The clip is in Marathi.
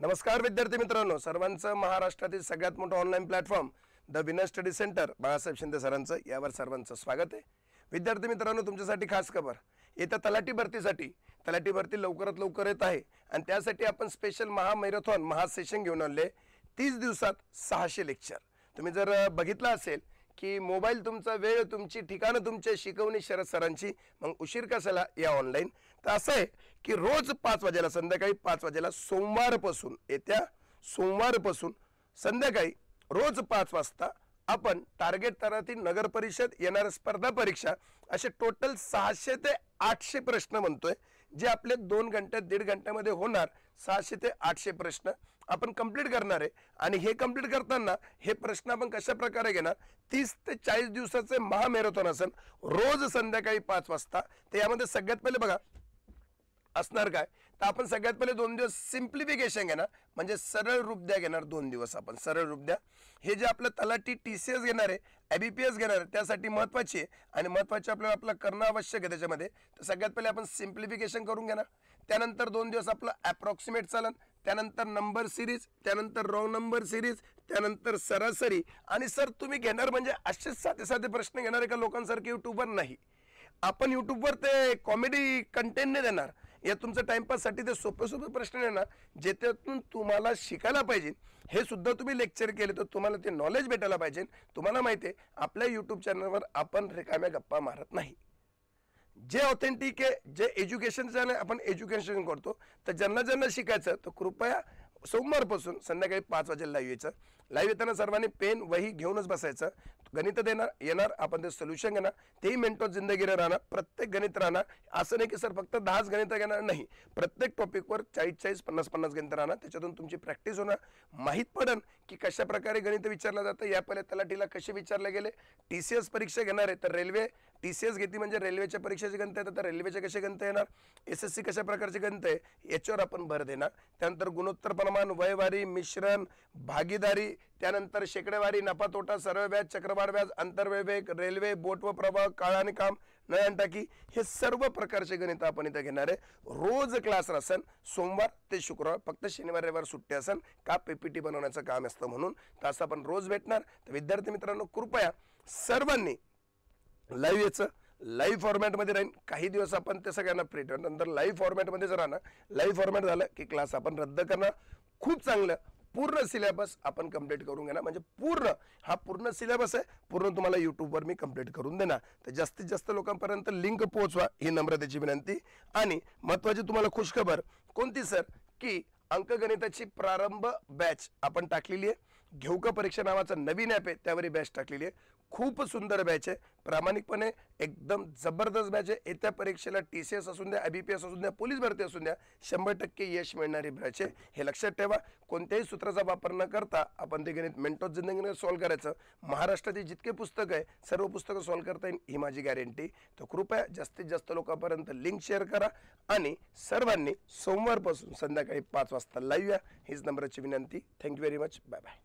नमस्कार विद्यार्थी मित्रांनो, सर्वांचं महाराष्ट्रातील सगळ्यात मोठं online platform the winner study centre Balasaheb Shinde सरांचं यावर सर्वांचं स्वागत आहे। विद्यार्थी मित्रांनो, तुमच्यासाठी खास खबर, येत्या तलाठी भरती लवकरात लवकर येत आहे आणि त्यासाठी आपण स्पेशल महामॅरेथॉन महासेशन घेऊन आले। 30 दिवसात 600 लेक्चर। तुम्ही जर बघितलं असेल की मोबाईल तुमचा, वेळ तुमची, ठिकाणं तुमचे, शिकवणी शरद सरांची, मग उशीर कशाला या ऑनलाईन। तर असं आहे की रोज 5 वाजेला, संध्याकाळी 5 वाजेला सोमवारपासून, येत्या सोमवारपासून संध्याकाळी रोज 5 वाजता आपण टार्गेट तरातील नगर परिषद, येणाऱ्या स्पर्धा परीक्षा असे टोटल 600 ते 800 प्रश्न म्हणतोय, जे आपले 2 घंटे 1.5 घंट्यामध्ये होणार। 600 ते 800 प्रश्न आपण कंप्लीट करणार आहे आणि हे कंप्लीट करताना हे प्रश्न आपण कशा प्रकारे घेणार, 30 ते 40 दिवसाचे महामॅरेथॉन असेल, रोज संध्याकाळी 5 वाजता। तर यामध्ये सगळ्यात पहिले बघा असणार काय, तर आपण सगळ्यात पहिले 2 दिवस सिंप्लिफिकेशन घेणार, म्हणजे सरळ रूपद्या घेणार। 2 दिवस आपण सरळ रूपद्या, हे जे आपलं तलाठी TCS घेणार आहे, IBPS घेणार आहे, त्यासाठी महत्त्वाची आहे आणि महत्त्वाचे आपल्याला आपलं करणं आवश्यक आहे त्याच्यामध्ये। तर सगळ्यात पहिले आपण सिंप्लिफिकेशन करून घेणार, त्यानंतर 2 दिवस आपलं अप्रॉक्सिमेट चालन, त्यानंतर नंबर सिरीज, त्यानंतर रॉंग नंबर सिरीज, त्यानंतर सरासरी। आणि सर तुम्ही घेणार म्हणजे असेच साधे साधे प्रश्न घेणार आहे का लोकांसारखे यूट्यूबवर नाही। आपण यूट्यूबवर ते कॉमेडी कंटेंट नाही देणार, या तुमचं टाइमपाससाठी ते सोपे सोपे प्रश्न येणार, ज्याच्यातून तुम्हाला शिकायला पाहिजे। हे सुद्धा तुम्ही लेक्चर केले तर तुम्हाला ते नॉलेज भेटायला पाहिजे। तुम्हाला माहिती आहे आपल्या यूट्यूब चॅनलवर आपण रिकाम्या गप्पा मारत नाही, जे ऑथेंटिक आहे, जे एज्युकेशनचं आहे आपण एज्युकेशन करतो। तर ज्यांना शिकायचं तर कृपया सोमवारपासून संध्याकाळी 5 वाजेला लाईव्ह यायचं। लाईव्ह येताना सर्वांनी पेन वही घेऊनच बसायचं। गणित येणार, आपण ते सोल्युशन घेणार, तेही मिनिटं जिंदगीला राहणार, प्रत्येक गणित राहणार। असं नाही की सर फक्त 10 गणित घेणार, नाही, प्रत्येक टॉपिकवर 40-40, 50-50 गणित राहणार। त्याच्यातून तुमची प्रॅक्टिस होणार, माहीत पडेल की कशा प्रकारे गणित विचारलं जातं। या पहिले तलाठीला कसे विचारले गेले। TCS परीक्षा घेणार आहे तर रेल्वे TCS घेतली म्हणजे रेल्वेच्या परीक्षेचे गणित येतात, तर रेल्वेचे कसे गणित येणार, SSC कशा प्रकारचे गणित आहे याच्यावर आपण भर देणार। त्यानंतर गुणोत्तर प्रमाण, वयवारी, मिश्रण, भागीदारी, त्यानंतर शेकडेवारी, नफा तोटा, सरळ व्याज, चक्रवाढ व्याज, आंतरविवेक, रेल्वे, बोट व प्रवाह, काळ आणि काम, नयन टाकी, हे सर्व प्रकारचे गणित आपण इथे घेणार आहे। रोज क्लास असेल, सोमवार ते शुक्रवार, फक्त शनिवार रविवार सुट्टी असेल का PPT बनवण्याचं काम असतं म्हणून। तर असं आपण रोज भेटणार। तर विद्यार्थी मित्रांनो, कृपया सर्वांनी लाईव्ह यायचं, लाईव्ह फॉर्मॅटमध्ये राहील। काही दिवस आपण ते सगळ्यांना फ्री ठेवणार, नंतर लाईव्ह फॉर्मॅटमध्ये जर राहणार, लाईव्ह फॉर्मॅट झालं की क्लास आपण रद्द करणार। खूप चांगलं पूर्ण सिलेबस आपण कंप्लीट करून घेणार, म्हणजे पूर्ण सिलेबस आहे, पूर्ण तुम्हाला यूट्यूबवर मी कंप्लीट करून देणार। तर जास्तीत जास्त लोकांपर्यंत लिंक पोहोचवा ही नम्रतेची विनंती। आणि महत्त्वाची तुम्हाला खुशखबर कोणती सर, की अंकगणिताची प्रारंभ बॅच आपण टाकलेली आहे। घेऊ का परीक्षा नावाचं नवीन ॲप आहे, त्यावर बॅच टाकलेली आहे। खूप सुंदर बॅच आहे, प्रामाणिकपणे एकदम जबरदस्त बॅच आहे। येत्या परीक्षेला TCS असून द्या, IBPS असून द्या, पोलीस भरती असून द्या, 100% यश मिळणारी बॅच आहे। हे लक्षात ठेवा, कोणत्याही सूत्राचा वापर न करता आपण ते गणित मिनिटात जिंदगीने सॉल्व्ह करायचं। महाराष्ट्रातील जितके पुस्तकं आहे सर्व पुस्तकं सॉल्व्ह करता येईल ही माझी गॅरंटी। तर कृपया जास्तीत जास्त लोकांपर्यंत लिंक शेअर करा आणि सर्वांनी सोमवारपासून संध्याकाळी 5 वाजता लाईव्ह या, हीच नम्राची विनंती। Thank you very much, bye bye.